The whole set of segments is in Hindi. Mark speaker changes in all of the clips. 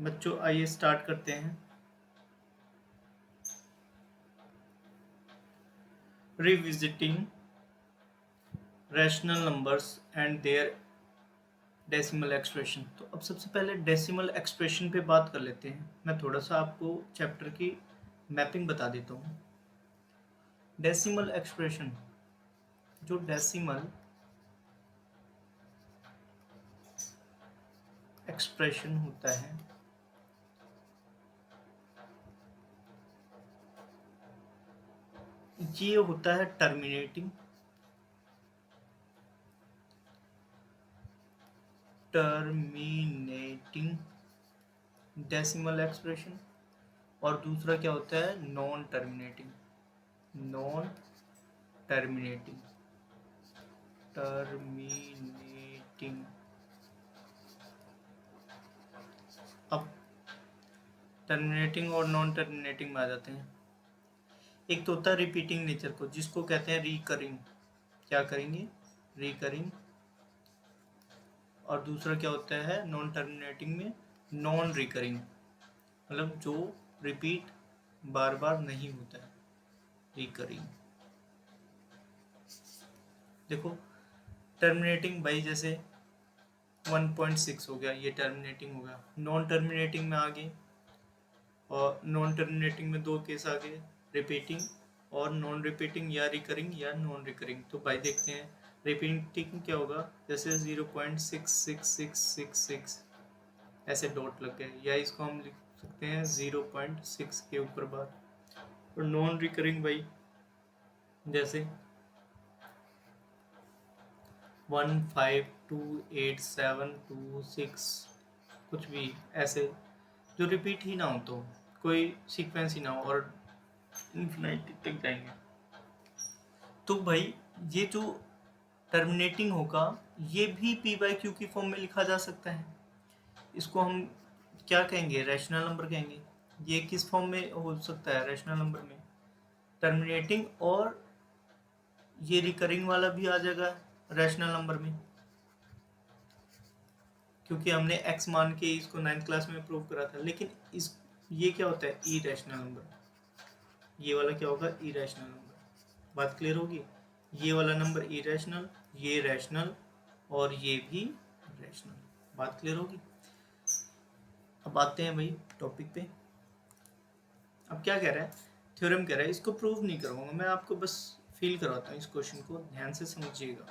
Speaker 1: बच्चों आइए स्टार्ट करते हैं। Revisiting rational numbers and their decimal expression. तो अब सबसे पहले डेसिमल एक्सप्रेशन पे बात कर लेते हैं। मैं थोड़ा सा आपको चैप्टर की मैपिंग बता देता हूँ। डेसिमल एक्सप्रेशन, जो डेसिमल एक्सप्रेशन होता है ये होता है टर्मिनेटिंग डेसिमल एक्सप्रेशन, और दूसरा क्या होता है नॉन टर्मिनेटिंग टर्मिनेटिंग। अब टर्मिनेटिंग और नॉन टर्मिनेटिंग में आ जाते हैं। एक तो होता है रिपीटिंग नेचर को, जिसको कहते हैं रिकरिंग। क्या करेंगे? रिकरिंग। और दूसरा क्या होता है नॉन टर्मिनेटिंग में? नॉन रिकरिंग, मतलब जो रिपीट बार बार नहीं होता है, रिकरिंग। देखो टर्मिनेटिंग भाई जैसे 1.6 हो गया, ये टर्मिनेटिंग हो गया। नॉन टर्मिनेटिंग में आ गए, और नॉन टर्मिनेटिंग में दो केस आ गए, रिपीटिंग और नॉन रिपीटिंग, या रिकरिंग या नॉन रिकरिंग। तो भाई देखते हैं रिपीटिंग क्या होगा। जैसे 0.6666 ऐसे डॉट लग गए, या इसको हम लिख सकते हैं 0.6 के ऊपर बार। और नॉन रिकरिंग भाई जैसे 1528726, कुछ भी ऐसे जो रिपीट ही ना हो, तो कोई सीक्वेंस ही ना हो, और इन्फिनिटी तक जाएंगे। तो भाई ये जो टर्मिनेटिंग होगा ये भी पी बाई क्यू की फॉर्म में लिखा जा सकता है। इसको हम क्या कहेंगे? रैशनल नंबर कहेंगे। ये किस फॉर्म में हो सकता है? रैशनल नंबर में टर्मिनेटिंग, और ये रिकरिंग वाला भी आ जाएगा रैशनल नंबर में, क्योंकि हमने x मान के इसको 9th क्लास में प्रूव करा था। लेकिन इस ये क्या होता है? Irrational number. ये वाला क्या होगा? Irrational number. बात क्लियर होगी? ये वाला नंबर इरेशनल, ये रैशनल, और ये भी रैशनल। बात क्लियर होगी? अब आते हैं भाई टॉपिक पे। अब क्या कह रहा है? थ्योरम कह रहा है। इसको प्रूव नहीं करूँगा मैं, आपको बस फील करवाता हूँ। इस क्वेश्चन को ध्यान से समझिएगा।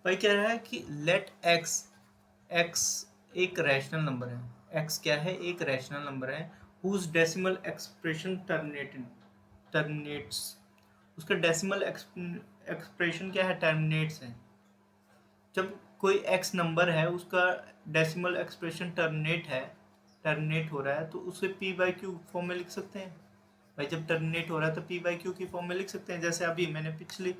Speaker 1: भाई कह रहा है कि लेट x एक रैशनल नंबर है। x क्या है? एक रैशनल नंबर है whose decimal expression terminates। उसका डेसिमल एक्सप्रेशन क्या है? टर्मिनेट्स है। जब कोई x नंबर है उसका डेसिमल एक्सप्रेशन टर्मिनेट हो रहा है, तो उसे p बाई क्यू फॉर्म में लिख सकते हैं। भाई जब टर्मिनेट हो रहा है तो p बाई क्यू की फॉर्म में लिख सकते हैं। जैसे अभी मैंने पिछली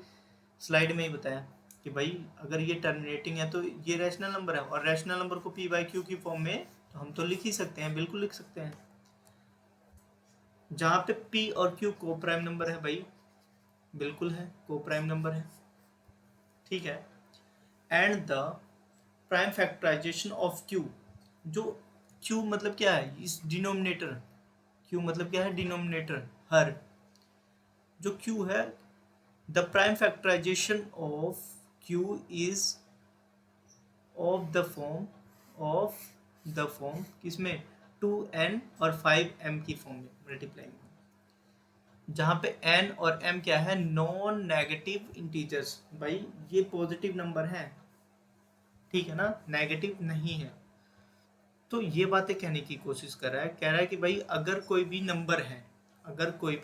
Speaker 1: स्लाइड में ही बताया कि भाई अगर ये टर्मिनेटिंग है तो ये रैशनल नंबर है, और रैशनल नंबर को p बाई क्यू की फॉर्म में तो हम तो लिख ही सकते हैं, बिल्कुल लिख सकते हैं। जहाँ पे p और q को प्राइम नंबर है भाई, बिल्कुल है, को प्राइम नंबर है, ठीक है। And the prime factorisation of q, जो q मतलब क्या है? इस डिनोमिनेटर, q मतलब क्या है? डिनोमिनेटर, हर। जो q है, the prime factorisation of q is of the form किसमें? 2n और 5m की फॉर्म में मल्टीप्लाइंग, जहाँ पे n और m क्या है? Non negative integers. भाई ये पॉजिटिव नंबर है, ठीक है ना, नेगेटिव नहीं है। तो ये बातें कहने की कोशिश कर रहा है। कह रहा है कि भाई अगर कोई भी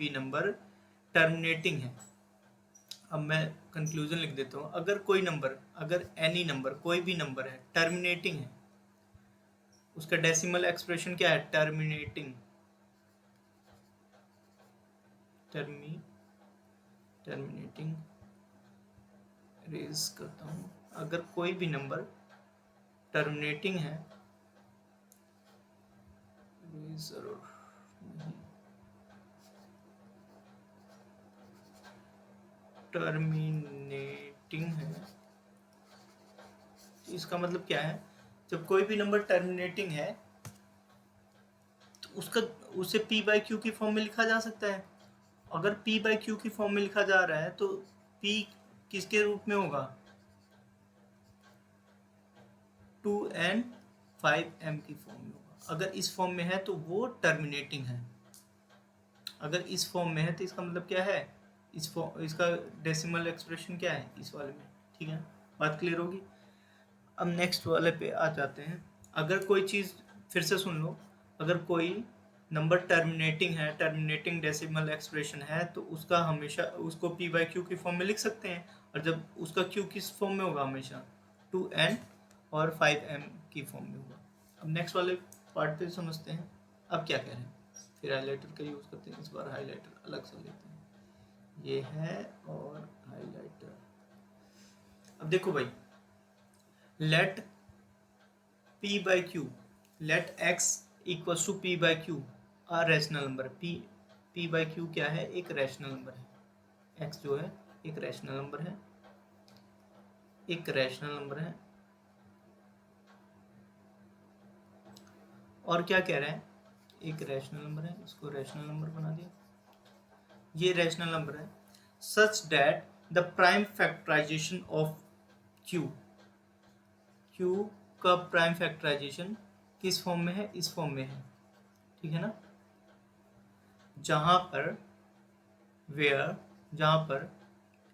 Speaker 1: नंबर टर्मिनेटिंग है। अब मैं कंक्लूजन लिख देता हूँ। अगर एनी नंबर, कोई भी नंबर है, टर्मिनेटिंग है, उसका डेसिमल एक्सप्रेशन क्या है? टर्मिनेटिंग रेज करता हूँ। अगर कोई भी नंबर टर्मिनेटिंग है, जरूर नहीं, टर्मिनेटिंग है, इसका मतलब क्या है? जब कोई भी नंबर टर्मिनेटिंग है उसका उसे पी बाई क्यू की फॉर्म में लिखा जा सकता है। अगर पी बाई क्यू की फॉर्म में लिखा जा रहा है तो पी किसके रूप में होगा, 2n 5m की फॉर्म में होगा। अगर इस फॉर्म में है तो वो टर्मिनेटिंग है, अगर इस फॉर्म में है तो इसका मतलब क्या है, इसका डेसिमल एक्सप्रेशन क्या है इस वाले में। ठीक है, बात क्लियर होगी। अब नेक्स्ट वाले पे आ जाते हैं। अगर कोई चीज़, फिर से सुन लो, अगर कोई नंबर टर्मिनेटिंग है, टर्मिनेटिंग डेसिमल एक्सप्रेशन है, तो उसका हमेशा उसको पी बाई क्यू की फॉर्म में लिख सकते हैं। और जब उसका क्यू किस फॉर्म में होगा, हमेशा 2n और 5m की फॉर्म में होगा। अब नेक्स्ट वाले पार्ट पे समझते हैं अब क्या कह रहे हैं। फिर हाईलाइटर का यूज़ करते हैं, इस बार हाईलाइटर अलग से लेते हैं, ये है और हाईलाइटर। अब देखो भाई, let p by q, let x equals to p by q a rational number. p by q क्या है, एक रैशनल नंबर है। x जो है एक रैशनल नंबर है, एक रैशनल नंबर है। और क्या कह रहे हैं, एक रैशनल नंबर है, इसको रैशनल नंबर बना दिया, ये रैशनल नंबर है। Such that the prime factorisation of q, q का प्राइम फैक्टराइजेशन किस फॉर्म में है, इस फॉर्म में है। ठीक है ना, जहां पर जहां पर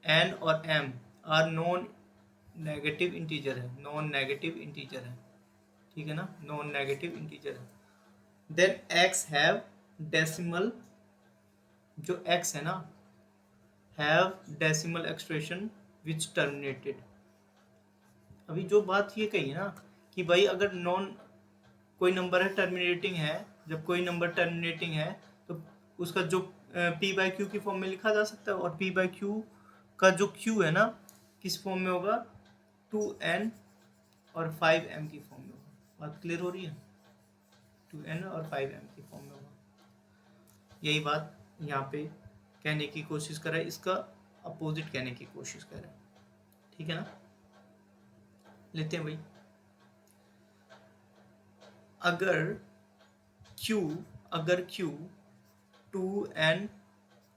Speaker 1: n और m are non negative integer है, नॉन नेगेटिव इंटीजर है। ठीक है ना, नॉन नेगेटिव इंटीजर है। देन x हैव डेसिमल, जो x है ना, have decimal expression which terminated. अभी जो बात ये कही है ना कि भाई अगर कोई नंबर है टर्मिनेटिंग है, जब कोई नंबर टर्मिनेटिंग है तो उसका जो p बाई क्यू की फॉर्म में लिखा जा सकता है। और p बाई क्यू का जो q है ना, किस फॉर्म में होगा, 2n और 5m की फॉर्म में होगा। बात क्लियर हो रही है, 2n और 5m की फॉर्म में होगा। यही बात यहाँ पे कहने की कोशिश कर रहा है, इसका अपोजिट कहने की कोशिश कर रहा है। ठीक है ना, लेते हैं भाई। अगर q 2n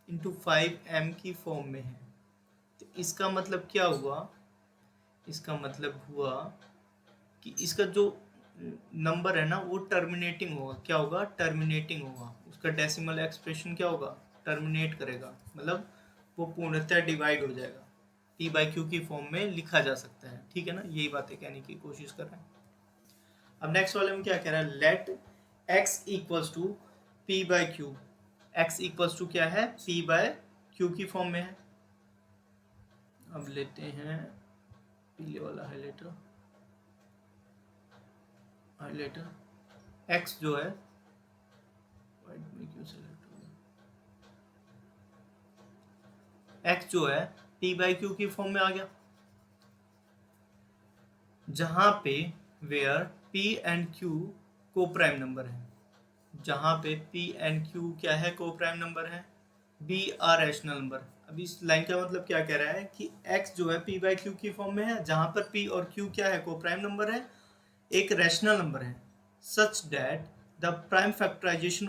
Speaker 1: इंटू 5m की फॉर्म में है तो इसका मतलब क्या हुआ, इसका मतलब हुआ कि इसका जो नंबर है ना वो टर्मिनेटिंग होगा। क्या होगा, टर्मिनेटिंग होगा। उसका डेसिमल एक्सप्रेशन क्या होगा, टर्मिनेट करेगा, मतलब वो पूर्णतः डिवाइड हो जाएगा, p बाई क्यू की फॉर्म में लिखा जा सकता है। ठीक है ना, यही बातें कहने की कोशिश कर रहे हैं। अब नेक्स्ट वाले में क्या कह रहा है, let x equals to p by q. x equals to क्या है, p बाय क्यू की फॉर्म में है। अब लेते हैं पीले वाला हाईलाइटर, x जो है, वाइट में क्यों सेलेक्ट हो गया, x जो है p बाई क्यू की फॉर्म में आ गया, जहां पे वेयर p एंड q को प्राइम नंबर है, जहां पे p एंड q क्या है, को प्राइम नंबर है, b आर रैशनल नंबर। अब इस लाइन का मतलब क्या कह रहा है कि x जो है p बाई क्यू की फॉर्म में है, जहां पर p और q क्या है, को प्राइम नंबर है, एक रैशनल नंबर है। Such that the prime factorisation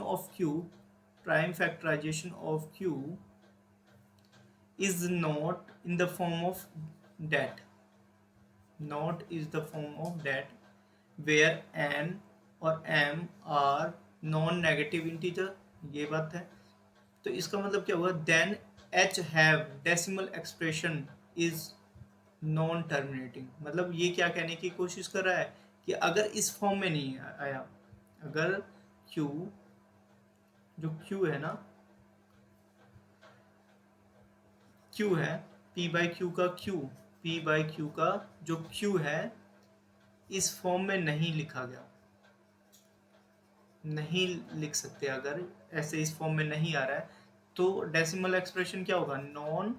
Speaker 1: of q is not in the form of that, not is the form of that where n और m are non negative integer. ये बात है, तो इसका मतलब क्या हुआ, then h have decimal expression is non terminating. मतलब ये क्या कहने की कोशिश कर रहा है कि अगर इस फॉर्म में नहीं आया, अगर q जो q है ना, q है p बाई क्यू का p बाई क्यू का जो q है इस फॉर्म में नहीं लिखा गया, नहीं लिख सकते। अगर ऐसे इस फॉर्म में नहीं आ रहा है तो डेसिमल एक्सप्रेशन क्या होगा, नॉन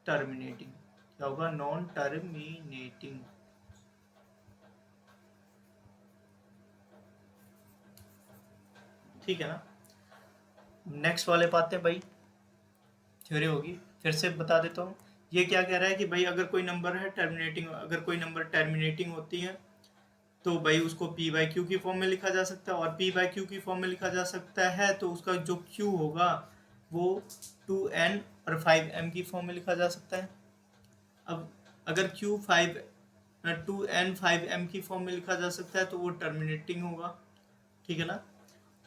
Speaker 1: टर्मिनेटिंग। क्या होगा, नॉन टर्मिनेटिंग। ठीक है ना, नेक्स्ट वाले पाते हैं भाई, थ्योरी होगी, फिर से बता देता हूँ। ये क्या कह रहा है कि भाई अगर कोई नंबर है टर्मिनेटिंग, अगर कोई नंबर टर्मिनेटिंग होती है तो भाई उसको पी बाई क्यू की फॉर्म में लिखा जा सकता है, और पी बाई क्यू की फॉर्म में लिखा जा सकता है तो उसका जो क्यू होगा वो 2n और 5m की फॉर्म में लिखा जा सकता है। अब अगर क्यू 2n 5m की फॉर्म में लिखा जा सकता है तो वो टर्मिनेटिंग होगा, ठीक है ना।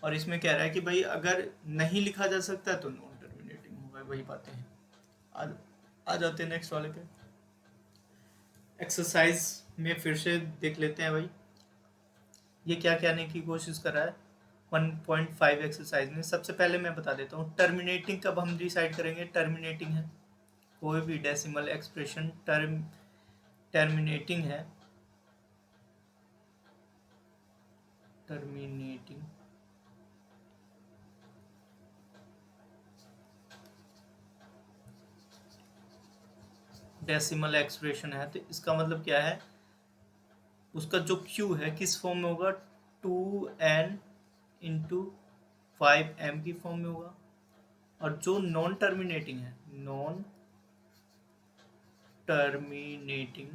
Speaker 1: और इसमें कह रहा है कि भाई अगर नहीं लिखा जा सकता तो नॉन टर्मिनेटिंग होगा। वही बातें हैं। आ जाते हैं नेक्स्ट वाले पे। एक्सरसाइज में फिर से देख लेते हैं भाई ये क्या कहने की कोशिश कर रहा है। 1.5 एक्सरसाइज में सबसे पहले मैं बता देता हूँ टर्मिनेटिंग कब हम डिसाइड करेंगे। टर्मिनेटिंग है कोई भी डेसिमल एक्सप्रेशन टर्मिनेटिंग है, टर्मिनेटिंग डेसिमल एक्सप्रेशन है तो इसका मतलब क्या है, उसका जो क्यू है किस फॉर्म में होगा, 2n इंटू 5m की फॉर्म में होगा। और जो नॉन टर्मिनेटिंग है, नॉन टर्मिनेटिंग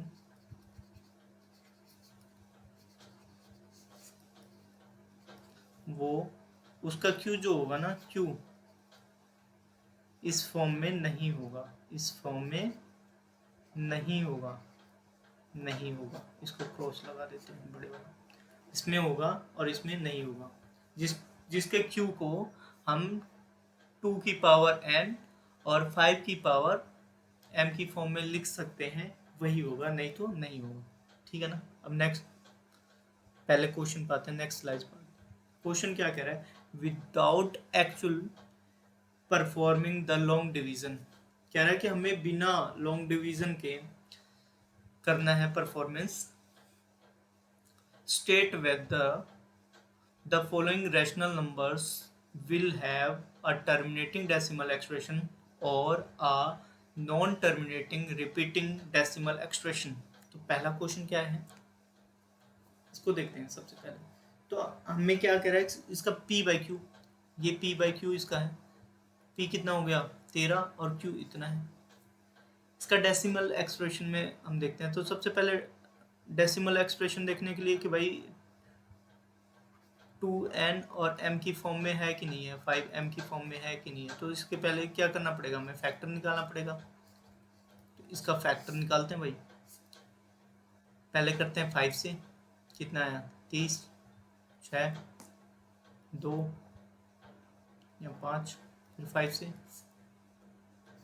Speaker 1: वो उसका क्यू जो होगा ना, क्यू इस फॉर्म में नहीं होगा, इस फॉर्म में नहीं होगा, नहीं होगा। इसको क्रॉस लगा देते हैं बड़े वाला, इसमें होगा और इसमें नहीं होगा। जिसके क्यू को हम 2 की पावर n और 5 की पावर m की फॉर्म में लिख सकते हैं वही होगा, नहीं तो नहीं होगा, ठीक है ना। अब नेक्स्ट पहले क्वेश्चन पाते हैं, नेक्स्ट स्लाइड पर। क्वेश्चन क्या कह रहा है, without actual performing the long division. कह रहा है कि हमें बिना लॉन्ग डिवीजन के करना है performance. State whether the following rational numbers will have a terminating decimal expression or a non-terminating repeating decimal expression। तो पहला क्वेश्चन क्या है इसको देखते हैं सबसे पहले। तो हमें क्या कह रहा है, इसका p बाई क्यू, ये p बाई क्यू इसका है, p कितना हो गया 13 और q इतना है। इसका डेसिमल एक्सप्रेशन में हम देखते हैं। तो सबसे पहले डेसिमल एक्सप्रेशन देखने के लिए कि भाई 2n और m की फॉर्म में है कि नहीं है, 5m की फॉर्म में है कि नहीं है, तो इसके पहले क्या करना पड़ेगा, हमें फैक्टर निकालना पड़ेगा। तो इसका फैक्टर निकालते हैं भाई। पहले करते हैं 5 से, कितना आया 30, 6, 2 या 5, फिर 5 से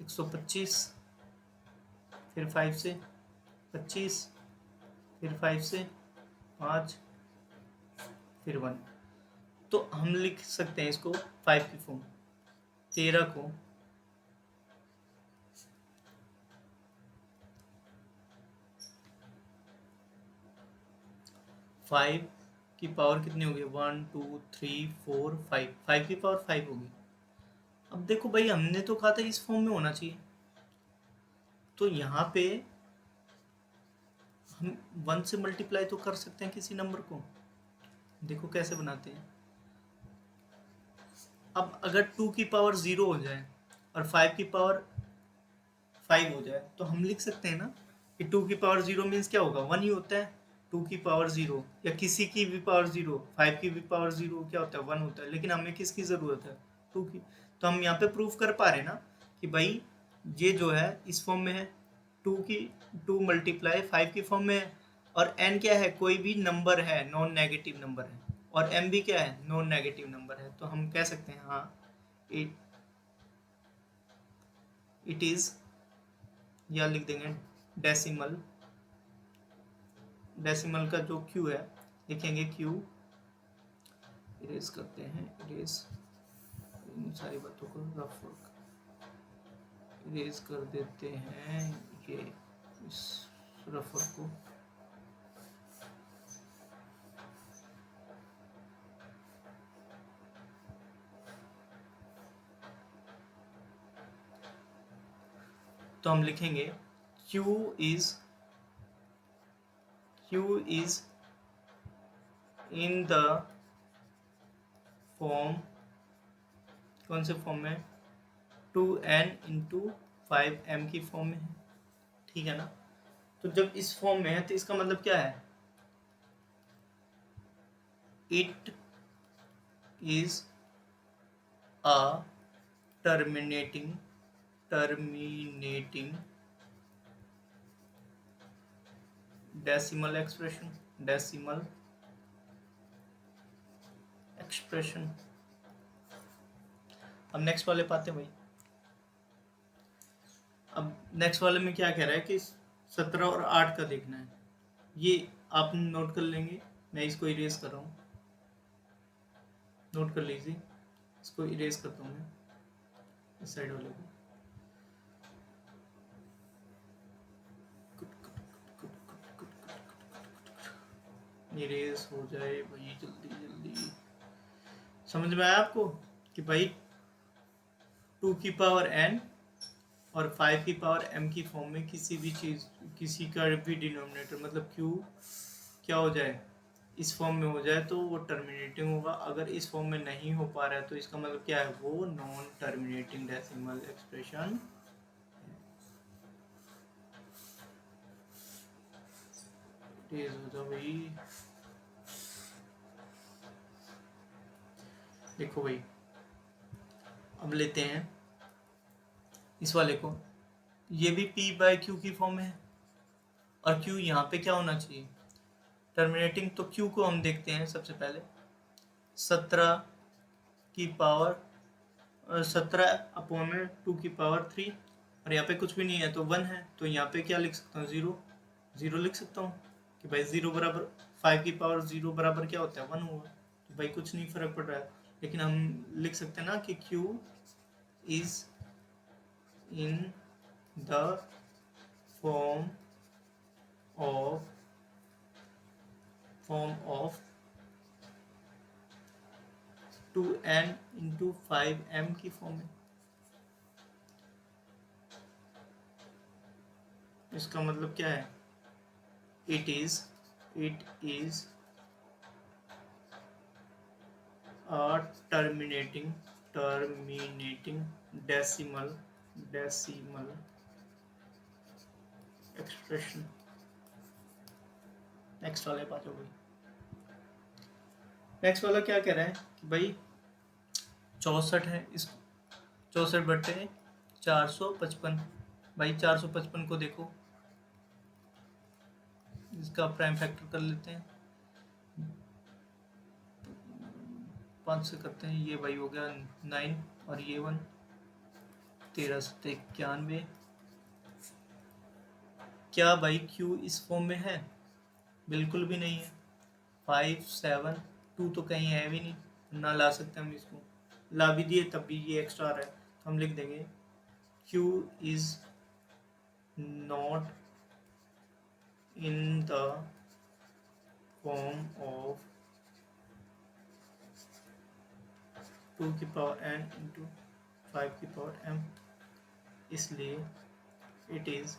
Speaker 1: 125, फिर 5 से 25, फिर 5 से 5, फिर 1। तो हम लिख सकते हैं इसको 5 की फॉर्म। 13 को 5 की पावर कितनी होगी, 1 2 3 4 5, 5 की पावर 5 होगी। अब देखो भाई हमने तो कहा था इस फॉर्म में होना चाहिए, तो यहाँ पे हम 1 से मल्टीप्लाई तो कर सकते हैं किसी नंबर को। देखो कैसे बनाते हैं। अब अगर 2 की पावर 0 हो जाए और 5 की पावर 5 हो जाए तो हम लिख सकते हैं ना कि 2 की पावर 0 मीन्स क्या होगा, 1 ही होता है। 2 की पावर 0 या किसी की भी पावर 0, 5 की भी पावर 0 क्या होता है, 1 होता है। लेकिन हमें किसकी ज़रूरत है, 2 की। तो हम यहाँ पे प्रूफ कर पा रहे हैं ना कि भाई ये जो है इस फॉर्म में है, 2 मल्टीप्लाई 5 की फॉर्म में है, और n क्या है, कोई भी नंबर है, नॉन नेगेटिव नंबर है, और m भी क्या है, नॉन नेगेटिव नंबर है। तो हम कह सकते हैं हाँ इट इज़, या लिख देंगे डेसिमल, डेसिमल का जो क्यू है लिखेंगे क्यू, इरेज करते हैं, इरेज इन सारी बातों को रफ इरेज कर देते हैं, ये इस रफर को। तो हम लिखेंगे Q is in the form, कौन से फॉर्म में, 2n इंटू 5m की फॉर्म में है, ठीक है ना। तो जब इस फॉर्म में है तो इसका मतलब क्या है, it is a terminating decimal expression। अब नेक्स्ट वाले पाते हैं भाई। अब नेक्स्ट वाले में क्या कह रहा है कि 17 और 8 का देखना है। ये आप नोट कर लेंगे, मैं इसको इरेज कर रहा हूँ, नोट कर लीजिए। इसको इरेज करता हूँ मैं इस साइड वाले को। इरेज हो जाए भाई जल्दी जल्दी। समझ में आया आपको कि भाई 2 की पावर n और 5 की पावर m की फॉर्म में किसी भी चीज, किसी का भी डिनोमिनेटर मतलब q क्या हो जाए, इस फॉर्म में हो जाए तो वो टर्मिनेटिंग होगा। अगर इस फॉर्म में नहीं हो पा रहा है तो इसका मतलब क्या है, वो नॉन टर्मिनेटिंग डेसिमल एक्सप्रेशन। तेज हो जाओ भाई। देखो भाई, अब लेते हैं इस वाले को। ये भी p बाय क्यू की फॉर्म में है और q यहाँ पे क्या होना चाहिए, टर्मिनेटिंग। तो q को हम देखते हैं सबसे पहले। 17 की पावर 17 अपॉन में 2 की पावर 3 और यहाँ पे कुछ भी नहीं है तो 1 है, तो यहाँ पे क्या लिख सकता हूँ, 0 लिख सकता हूँ कि भाई 0 बराबर 5 की पावर 0 बराबर क्या होता है, 1 होगा। तो भाई कुछ नहीं फर्क पड़ रहा है, लेकिन हम लिख सकते हैं ना कि q is in the form of 2n into 5m की फॉर्म में। इसका मतलब क्या है, it is a terminating decimal expression। Next वाले पास हो गई। नेक्स्ट वाला क्या कह रहा है कि भाई 64 है, इस 64 बटे 455। भाई 455 को देखो, इसका प्राइम फैक्टर कर लेते हैं, 5 से करते हैं। ये भाई हो गया 9 और ये 1, 1391। क्या भाई q इस फॉर्म में है, बिल्कुल भी नहीं है। 5 7 2 तो कहीं है भी नहीं, ना ला सकते हम इसको, ला भी दिए तब भी ये एक्स्ट्रा आ रहा है, तो हम लिख देंगे q is not in the form of 2 की पावर n इंटू 5 की पावर m, इसलिए it is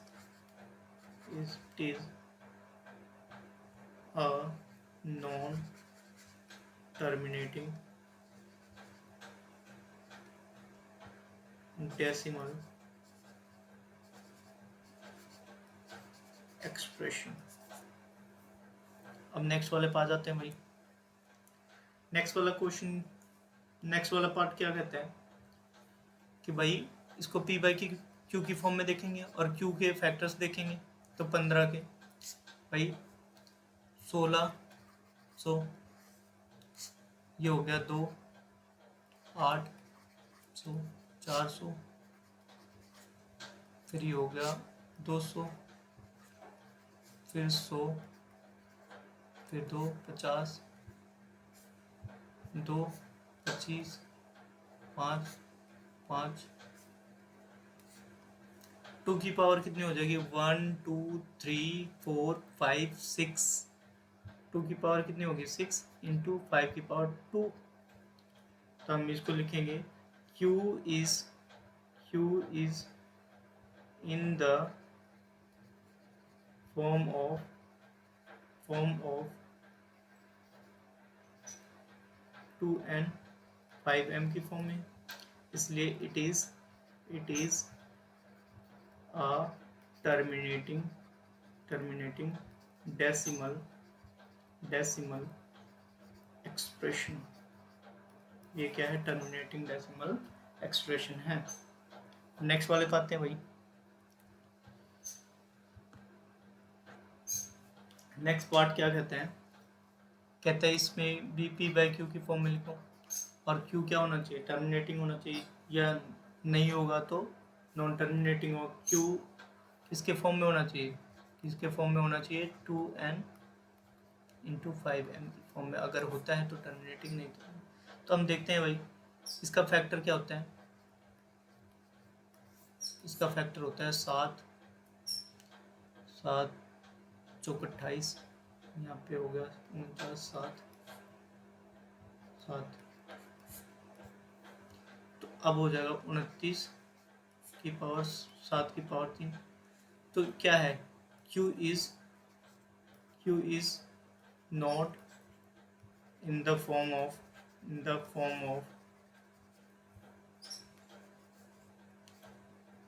Speaker 1: a non terminating decimal expression। अब नेक्स्ट वाले पास जाते हैं भाई। नेक्स्ट वाला क्वेश्चन, नेक्स्ट वाला पार्ट क्या कहता है कि भाई इसको p बाई q की फॉर्म में देखेंगे और q के फैक्टर्स देखेंगे। तो 15 के भाई 1600, ये हो गया 2, 800, 400, फिर ये हो गया 200, फिर 100, फिर 2 50, 2 25, 5 5, 2 की पावर कितनी हो जाएगी, 1 2 3 4 5 6, 2 की पावर कितनी होगी 6 इंटू 5 की पावर 2। तो हम इसको लिखेंगे q is in the form of 2n 5m की फॉर्म में, इसलिए it is a terminating decimal expression. ये क्या है? टर्मिनेटिंग डेसिमल एक्सप्रेशन है। नेक्स्ट वाले पे आते हैं भाई। नेक्स्ट पार्ट क्या कहते हैं? कहते हैं इसमें भी पी बाई क्यू की फॉर्म में लिखो, और क्यू क्या होना चाहिए? टर्मिनेटिंग होना चाहिए, या नहीं होगा तो नॉन टर्मिनेटिंग हो। क्यू किसके फॉर्म में होना चाहिए? किसके फॉर्म में होना चाहिए? 2n इंटू 5m की फॉर्म में। अगर होता है तो टर्मिनेटिंग, नहीं तो हम देखते हैं भाई इसका फैक्टर क्या होता है। इसका फैक्टर होता है 7, 7 चौक 28, यहाँ पे हो गया 49, 7 7, तो अब हो जाएगा 29 की पावर 7 की पावर 3। तो क्या है? Q is not in the form of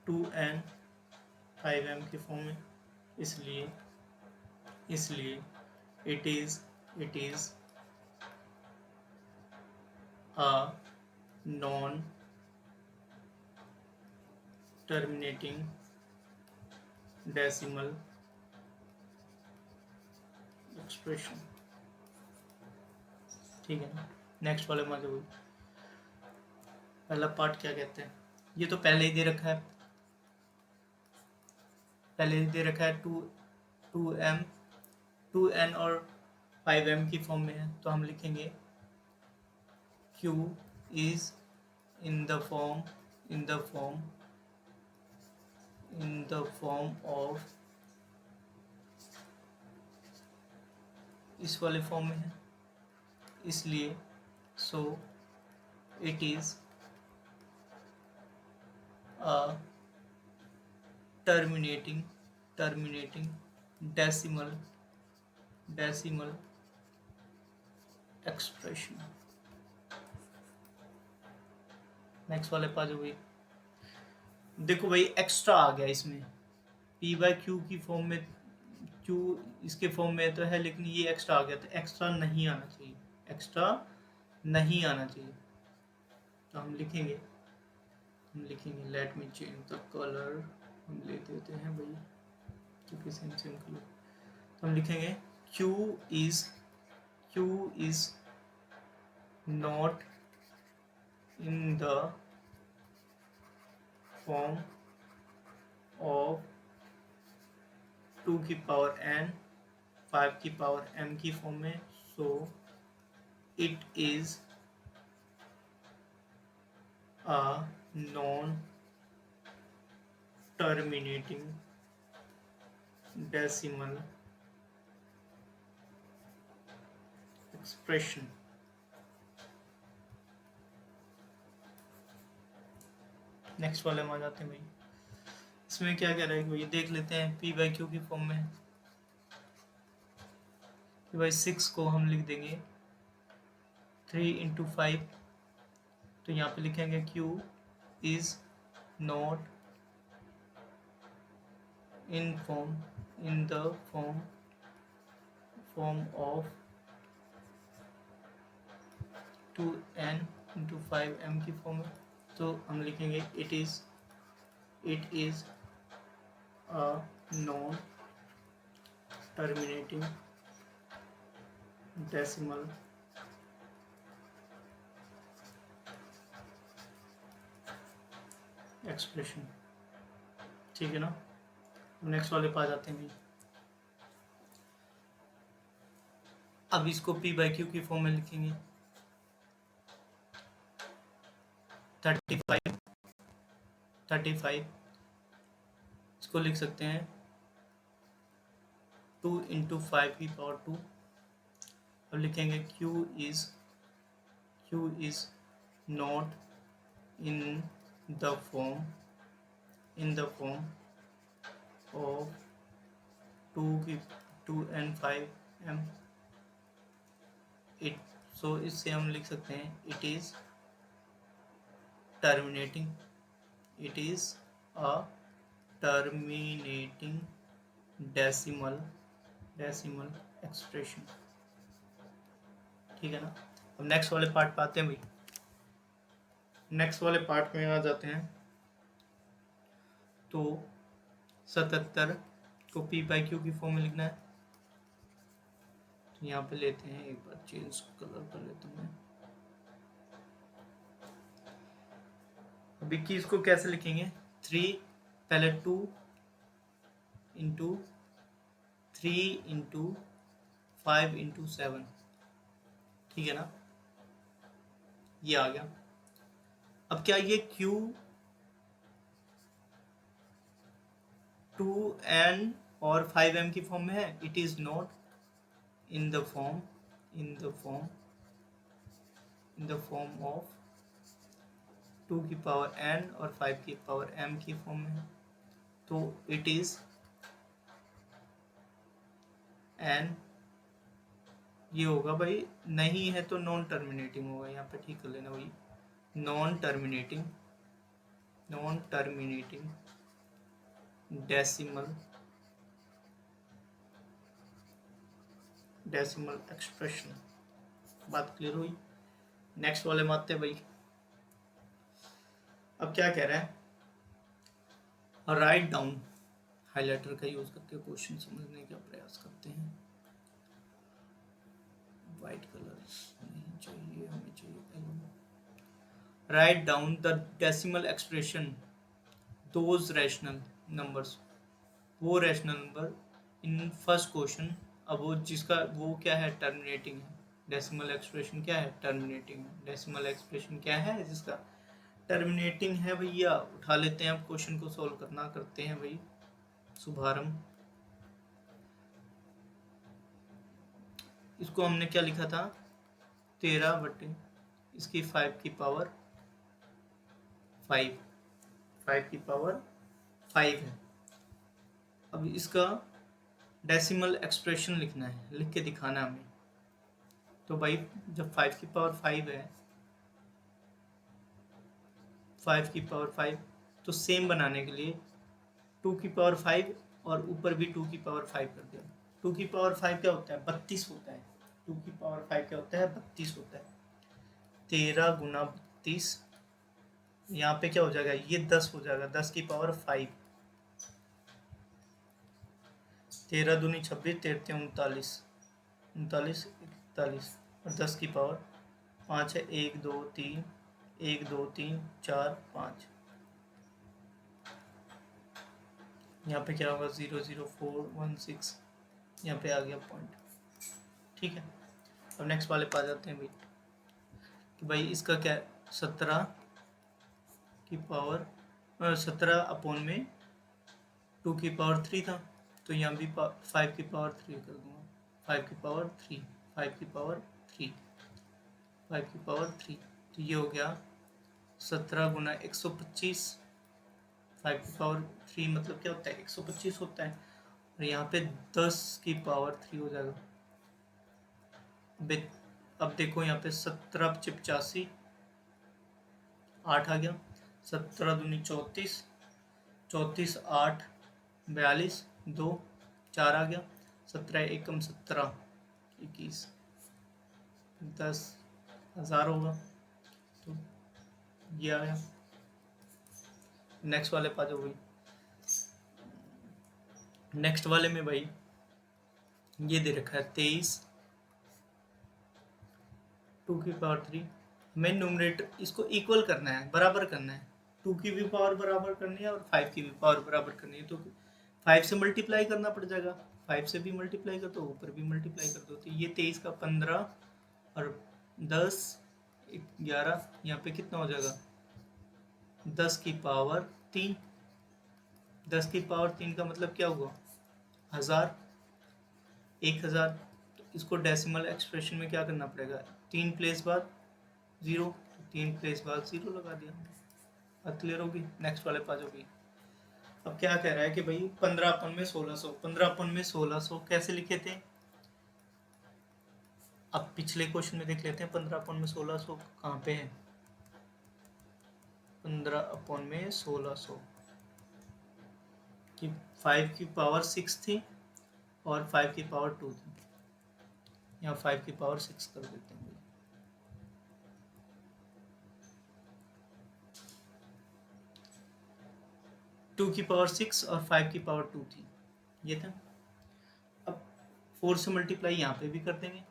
Speaker 1: 2n 5m की फॉर्म में, इसलिए it is a non terminating decimal expression. ठीक है ना? नेक्स्ट वाले में जो पहला पार्ट क्या कहते हैं? ये तो पहले ही दे रखा है, टू एन और 5m की फॉर्म में है, तो हम लिखेंगे Q is in the form of, इस वाले फॉर्म में है, इसलिए so it is a terminating decimal expression. Next वाले पास हो गई। देखो भाई एक्स्ट्रा आ गया इसमें, पी बाई क्यू की फॉर्म में, क्यू इसके फॉर्म में तो है, लेकिन ये एक्स्ट्रा आ गया, तो एक्स्ट्रा नहीं आना चाहिए, तो हम लिखेंगे let me change the colour, हम ले देते हैं भाई क्योंकि सेम कलर, तो हम लिखेंगे Q is not in the form of 2 की पावर n 5 की पावर m की फॉर्म में, so it is a non terminating decimal expression. Next वाले में आ जाते हैं भाई। इसमें क्या कह रहा है कि भाई देख लेते हैं, पी बाई क्यू की फॉर्म में कि भाई 6 को हम लिख देंगे 3 इंटू 5, तो यहाँ पे लिखेंगे Q is not in the form of 2n into 5m की फॉर्म में, तो हम लिखेंगे it is a non terminating decimal expression. ठीक है ना? नेक्स्ट वाले पे आ जाते हैं। अब इसको पी बाई क्यू की फॉर्म में लिखेंगे 35, इसको लिख सकते हैं 2 इंटू 5 की पावर 2। अब लिखेंगे Q is not in the form of 2 and 5m, so इससे हम लिख सकते हैं it is a terminating decimal expression. ठीक है ना? अब नेक्स्ट वाले पार्ट पे आते हैं भाई। नेक्स्ट वाले पार्ट में आ जाते हैं। तो 77 को पी बाई क्यू की फॉर्म में लिखना है। तो यहाँ पे लेते हैं, एक बार चेंज कलर कर लेता हूँ मैं। अब 21 को कैसे लिखेंगे? 3 पहले 2 इंटू 3 इंटू 5 इंटू 7, ठीक है ना, ये आ गया। अब क्या ये Q 2n और 5m की फॉर्म में है? It is not in the form of 2 की पावर n और 5 की पावर m की फॉर्म में है। तो इट इज n, ये होगा भाई, नहीं है तो नॉन टर्मिनेटिंग होगा, यहाँ पे ठीक कर लेना भाई, नॉन टर्मिनेटिंग डेसिमल एक्सप्रेशन। बात क्लियर हुई? नेक्स्ट वाले में आते हैं भाई। अब क्या कह रहा है? राइट डाउन, हाइलाइटर का यूज करके क्वेश्चन समझने का प्रयास करते हैं। वाइट कलर नहीं चाहिए, हमें चाहिए yellow. Write down the decimal expression those rational numbers, वो rational number in first question. अब वो जिसका वो क्या है? टर्मिनेटिंग है। डेसिमल एक्सप्रेशन क्या है? टर्मिनेटिंग है। डेसिमल एक्सप्रेशन क्या है? जिसका टर्मिनेटिंग है भैया। उठा लेते हैं, अब क्वेश्चन को सॉल्व करना करते हैं भाई। शुभारंभ। इसको हमने क्या लिखा था? 13 बटे इसकी 5 की पावर 5, 5 की पावर 5 है। अब इसका डेसिमल एक्सप्रेशन लिखना है, लिख के दिखाना हमें। तो भाई जब 5 की पावर 5 है, 5 की पावर 5, तो सेम बनाने के लिए 2 की पावर 5 और ऊपर भी 2 की पावर 5 कर दिया। 2 की पावर 5 क्या होता है? 32 होता है। 2 की पावर 5 क्या होता है? 32 होता है। 13 गुना 32, यहाँ पे क्या हो जाएगा? ये 10 हो जाएगा। 10 की पावर 5, 13 दूनी 26, 13 39, 39 41, और 10 की पावर 5 है। 1 2 3, 1 2 3 4 5, यहाँ पे क्या होगा? 0 0 4 1 6, यहाँ पे आ गया पॉइंट। ठीक है, अब नेक्स्ट वाले पे आ जाते हैं भाई कि भाई इसका क्या? 17 की पावर 17 अपॉन में 2 की पावर 3 था, तो यहाँ भी 5 की पावर 3 कर दूंगा। 5 की पावर 3, 5 की पावर 3, 5 की पावर 3, तो ये हो गया 17 गुना 125। 5 की पावर 3 मतलब क्या होता है? 125 होता है। और यहाँ पे 10 की पावर 3 हो जाएगा। अब देखो यहाँ पे 17 85, 8 आ गया। 17 दूनी 34, 34 8 42, 2 4 आ गया। 17 एकम 17, 21, 10,000 होगा। तो ये आ गया। नेक्स्ट वाले पा जाओ भाई। नेक्स्ट वाले में भाई ये दे रखा है 23 2 की पावर 3। हमें न्यूमरेटर इसको इक्वल करना है, बराबर करना है। 2 की भी पावर बराबर करनी है और 5 की भी पावर बराबर करनी है। तो 5 से मल्टीप्लाई करना पड़ जाएगा। 5 से भी मल्टीप्लाई कर दो, ऊपर भी मल्टीप्लाई कर दो। तो ये 23 का 15 और 10 11, यहाँ पे कितना हो जाएगा? 10 की पावर 3। 10 की पावर 3 का मतलब क्या हुआ? 1000, 1000। तो इसको डेसिमल एक्सप्रेशन में क्या करना पड़ेगा? 3 प्लेस बाद 0, 3 प्लेस बाद 0 लगा दिया। बात क्लियर होगी? नेक्स्ट वाले पास होगी। अब क्या कह रहा है कि भाई 15 अपन में 1600, 15 अपन में 1600 कैसे लिखे थे? अब पिछले क्वेश्चन में देख लेते हैं 15 अपन में 1600 कहाँ पे है। 15 अपन में 1600 कि 5 की पावर 6 थी और 5 की पावर 2 थी। यहाँ 5 की पावर 6 कर देते हैं। 2 की पावर 6 और 5 की पावर 2 थी, ये था। अब 4 से मल्टीप्लाई यहाँ पे भी कर देंगे,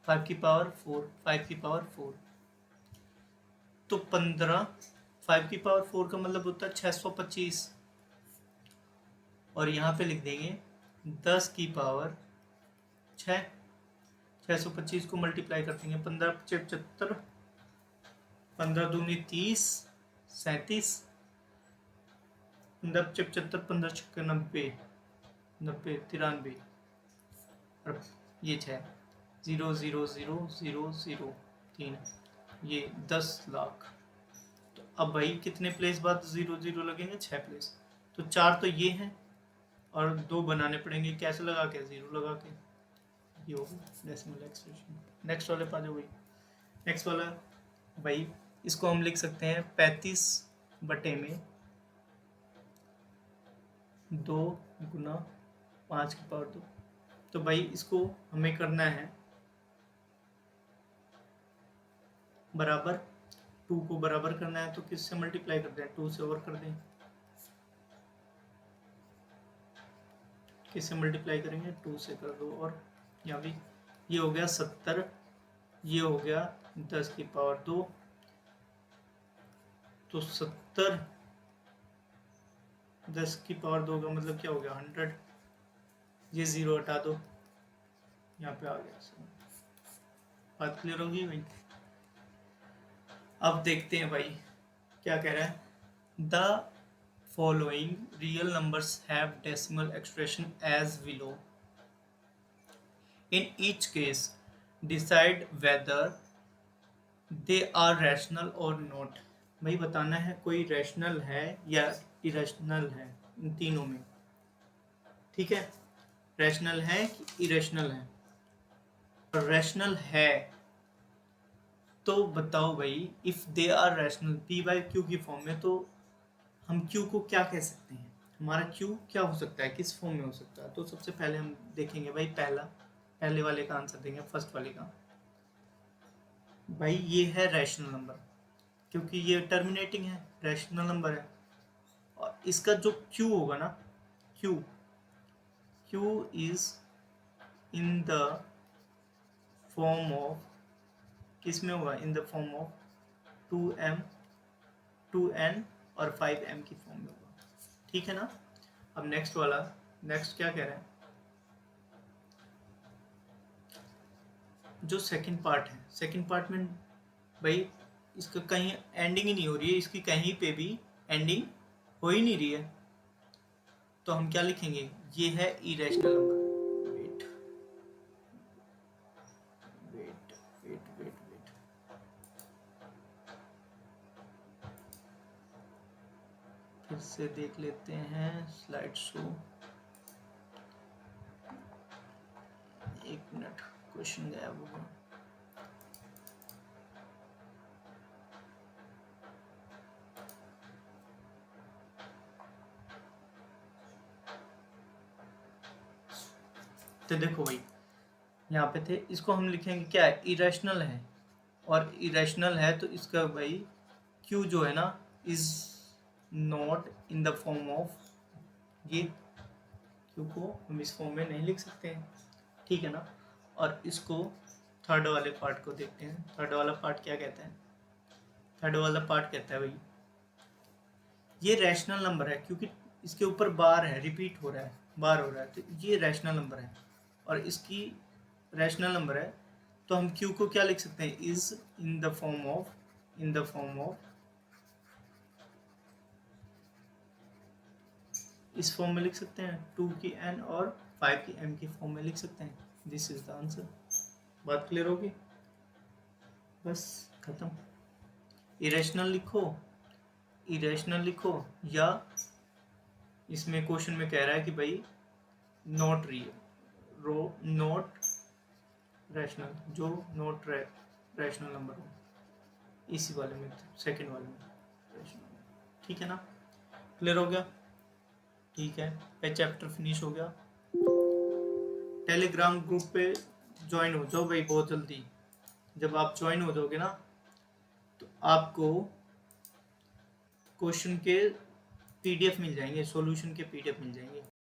Speaker 1: 5 की पावर 4, 5 की पावर 4, तो 15, 5 की पावर 4 का मतलब होता है 625, और यहाँ पे लिख देंगे 10 की पावर 6, 625 को मल्टीप्लाई कर देंगे, 15 75, 15 दूनी 30, 37, 15 75, 15 छक्के 90, 90 93, और ये 6, 0 0 0 0 0 3, ये 10 लाख। तो अब भाई कितने प्लेस बाद 0 0 लगेंगे? 6 प्लेस। तो 4 तो ये हैं और 2 बनाने पड़ेंगे, कैसे लगा के? 0 लगा के। ये होगा डेसिमल एक्सप्रेशन। नेक्स्ट वाले पा जाओ भाई। नेक्स्ट वाला भाई, इसको हम लिख सकते हैं 35 बटे में 2 गुना 5 की पावर 2। तो भाई इसको हमें करना है बराबर, 2 को बराबर करना है, तो किससे मल्टीप्लाई करते हैं? 2 से ओवर कर दें। किससे मल्टीप्लाई करेंगे? 2 से कर दो, और यहाँ भी ये हो गया 70, ये हो गया 10 की पावर 2, तो 70 10 की पावर 2 का मतलब क्या हो गया? 100। ये 0 हटा दो, यहाँ पे आ गया। बात क्लियर होगी भाई? अब देखते हैं भाई क्या कह रहा है। The following real numbers have decimal expression as below. In each case, decide whether they are rational or not। भाई बताना है कोई रैशनल है या इरेशनल है, इन तीनों में। ठीक है, रैशनल है कि इरेशनल है? रैशनल है तो बताओ भाई, if they are rational, p by q की फॉर्म में, तो हम क्यू को क्या कह सकते हैं? हमारा क्यू क्या हो सकता है, किस फॉर्म में हो सकता है? तो सबसे पहले हम देखेंगे भाई, पहले वाले का आंसर देंगे, फर्स्ट वाले का। भाई ये है रैशनल नंबर, क्योंकि ये टर्मिनेटिंग है, रैशनल नंबर है। और इसका जो क्यू होगा ना, Q is in the form of, किस में होगा? In the form of 2m 2n और 5m की फॉर्म में होगा। ठीक है ना? अब नेक्स्ट वाला, नेक्स्ट क्या कह रहे हैं? जो सेकंड पार्ट है, सेकंड पार्ट में भाई इसका कहीं एंडिंग ही नहीं हो रही है, इसकी कहीं पे भी एंडिंग हो ही नहीं रही है, तो हम क्या लिखेंगे? ये है irrational number. Wait wait wait wait wait, फिर से देख लेते हैं स्लाइड शो। एक मिनट, क्वेश्चन गायब होगा। तो देखो भाई, यहाँ पे थे, इसको हम लिखेंगे क्या है? इरेशनल है, और इरेशनल है तो इसका भाई क्यू जो है ना, is not in the form of, ये क्यू को हम इस फॉर्म में नहीं लिख सकते हैं। ठीक है ना? और इसको थर्ड वाले पार्ट को देखते हैं। थर्ड वाला पार्ट क्या कहता है? थर्ड वाला पार्ट कहता है भाई, ये रैशनल नंबर है, क्योंकि इसके ऊपर बार है, रिपीट हो रहा है, बार हो रहा है, तो ये रैशनल नंबर है, और इसकी रैशनल नंबर है, तो हम क्यू को क्या लिख सकते हैं? Is in the form of, in the form of, इस फॉर्म में लिख सकते हैं, 2 की n और 5 की m की फॉर्म में लिख सकते हैं। This is the answer. बात क्लियर होगी? बस खत्म। इरेशनल लिखो, इरेशनल लिखो, या इसमें क्वेश्चन में कह रहा है कि भाई नॉट रियल, नॉट रैशनल, जो नॉट रैशनल नंबर हो, इसी वाले में, सेकंड वाले में रैशनल। ठीक है ना? क्लियर हो गया? ठीक है, पे चैप्टर फिनिश हो गया। टेलीग्राम ग्रुप पे ज्वाइन हो जाओ भाई बहुत जल्दी। जब आप ज्वाइन हो जाओगे ना, तो आपको क्वेश्चन के पीडीएफ मिल जाएंगे, सॉल्यूशन के पीडीएफ मिल जाएंगे।